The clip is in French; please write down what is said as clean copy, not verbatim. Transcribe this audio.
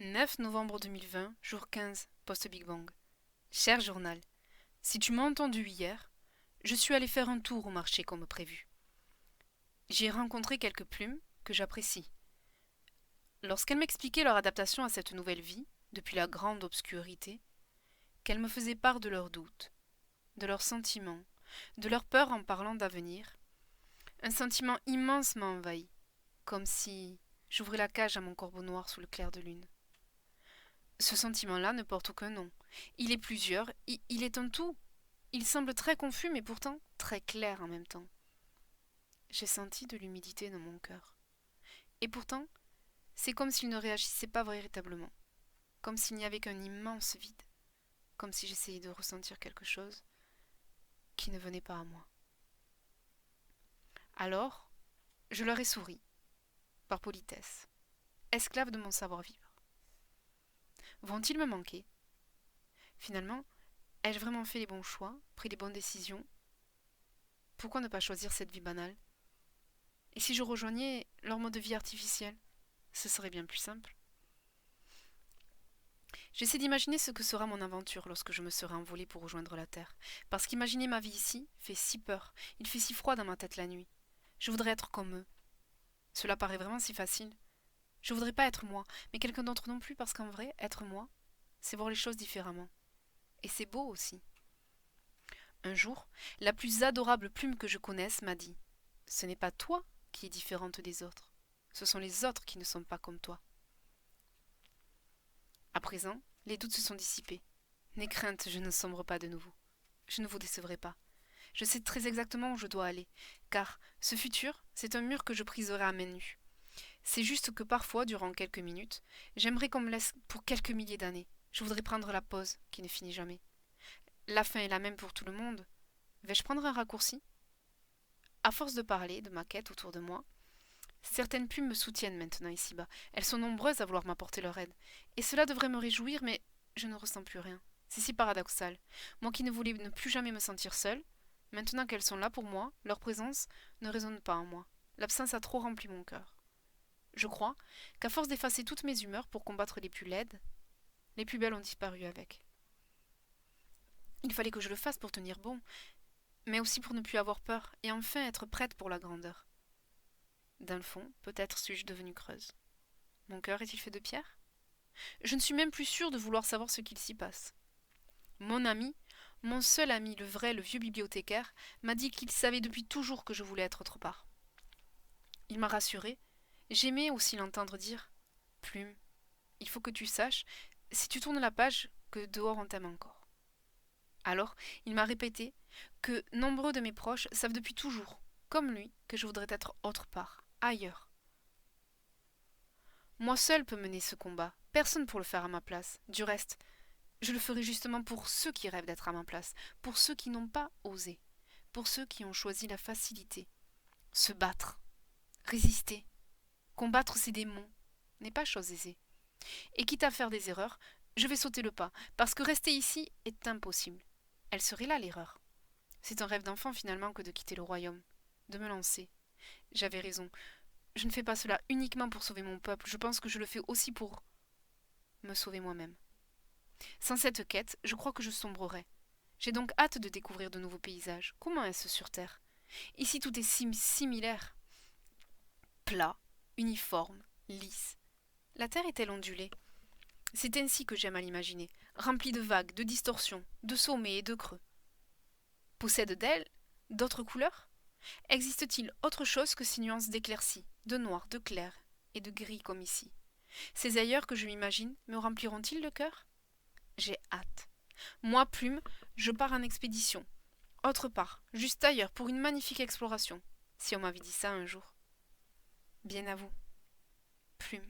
9 novembre 2020, jour 15, post-Big Bang. Cher journal, si tu m'as entendu hier, je suis allé faire un tour au marché comme prévu. J'y ai rencontré quelques plumes que j'apprécie. Lorsqu'elles m'expliquaient leur adaptation à cette nouvelle vie, depuis la grande obscurité, qu'elles me faisaient part de leurs doutes, de leurs sentiments, de leurs peurs en parlant d'avenir, un sentiment immense m'a envahi, comme si j'ouvrais la cage à mon corbeau noir sous le clair de lune. Ce sentiment-là ne porte aucun nom. Il est plusieurs, il est un tout. Il semble très confus, mais pourtant très clair en même temps. J'ai senti de l'humidité dans mon cœur. Et pourtant, c'est comme s'il ne réagissait pas véritablement. Comme s'il n'y avait qu'un immense vide. Comme si j'essayais de ressentir quelque chose qui ne venait pas à moi. Alors, je leur ai souri, par politesse, esclave de mon savoir-vivre. Vont-ils me manquer? Finalement, ai-je vraiment fait les bons choix, pris les bonnes décisions? Pourquoi ne pas choisir cette vie banale? Et si je rejoignais leur mode de vie artificiel? Ce serait bien plus simple. J'essaie d'imaginer ce que sera mon aventure lorsque je me serai envolée pour rejoindre la Terre. Parce qu'imaginer ma vie ici fait si peur. Il fait si froid dans ma tête la nuit. Je voudrais être comme eux. Cela paraît vraiment si facile. Je voudrais pas être moi, mais quelqu'un d'autre non plus, parce qu'en vrai, être moi, c'est voir les choses différemment. Et c'est beau aussi. Un jour, la plus adorable plume que je connaisse m'a dit: ce n'est pas toi qui es différente des autres. Ce sont les autres qui ne sont pas comme toi. À présent, les doutes se sont dissipés. N'aie crainte, je ne sombre pas de nouveau. Je ne vous décevrai pas. Je sais très exactement où je dois aller, car ce futur, c'est un mur que je briserai à main nue. C'est juste que parfois, durant quelques minutes, j'aimerais qu'on me laisse pour quelques milliers d'années. Je voudrais prendre la pause, qui ne finit jamais. La fin est la même pour tout le monde. Vais-je prendre un raccourci? À force de parler de ma quête autour de moi, certaines plumes me soutiennent maintenant ici-bas. Elles sont nombreuses à vouloir m'apporter leur aide. Et cela devrait me réjouir, mais je ne ressens plus rien. C'est si paradoxal. Moi qui ne voulais ne plus jamais me sentir seule, maintenant qu'elles sont là pour moi, leur présence ne résonne pas en moi. L'absence a trop rempli mon cœur. Je crois qu'à force d'effacer toutes mes humeurs pour combattre les plus laides, les plus belles ont disparu avec. Il fallait que je le fasse pour tenir bon, mais aussi pour ne plus avoir peur et enfin être prête pour la grandeur. Dans le fond, peut-être suis-je devenue creuse. Mon cœur est-il fait de pierre? Je ne suis même plus sûre de vouloir savoir ce qu'il s'y passe. Mon ami, mon seul ami, le vrai, le vieux bibliothécaire, m'a dit qu'il savait depuis toujours que je voulais être autre part. Il m'a rassurée. J'aimais aussi l'entendre dire: Plume, il faut que tu saches, si tu tournes la page, que dehors on t'aime encore. Alors, il m'a répété que nombreux de mes proches savent depuis toujours, comme lui, que je voudrais être autre part, ailleurs. Moi seule peux mener ce combat, personne pour le faire à ma place. Du reste, je le ferai justement pour ceux qui rêvent d'être à ma place, pour ceux qui n'ont pas osé, pour ceux qui ont choisi la facilité. Se battre, résister, combattre ces démons n'est pas chose aisée. Et quitte à faire des erreurs, je vais sauter le pas, parce que rester ici est impossible. Elle serait là l'erreur. C'est un rêve d'enfant finalement que de quitter le royaume, de me lancer. J'avais raison. Je ne fais pas cela uniquement pour sauver mon peuple, je pense que je le fais aussi pour me sauver moi-même. Sans cette quête, je crois que je sombrerais. J'ai donc hâte de découvrir de nouveaux paysages. Comment est-ce sur Terre? Ici tout est si similaire. Plat, uniforme, lisse. La Terre est-elle ondulée? C'est ainsi que j'aime à l'imaginer, remplie de vagues, de distorsions, de sommets et de creux. Possède-t-elle d'autres couleurs? Existe-t-il autre chose que ces nuances d'éclaircie, de noir, de clair et de gris comme ici? Ces ailleurs que je m'imagine me rempliront-ils le cœur? J'ai hâte. Moi, Plume, je pars en expédition. Autre part, juste ailleurs, pour une magnifique exploration. Si on m'avait dit ça un jour. Bien à vous, Plume.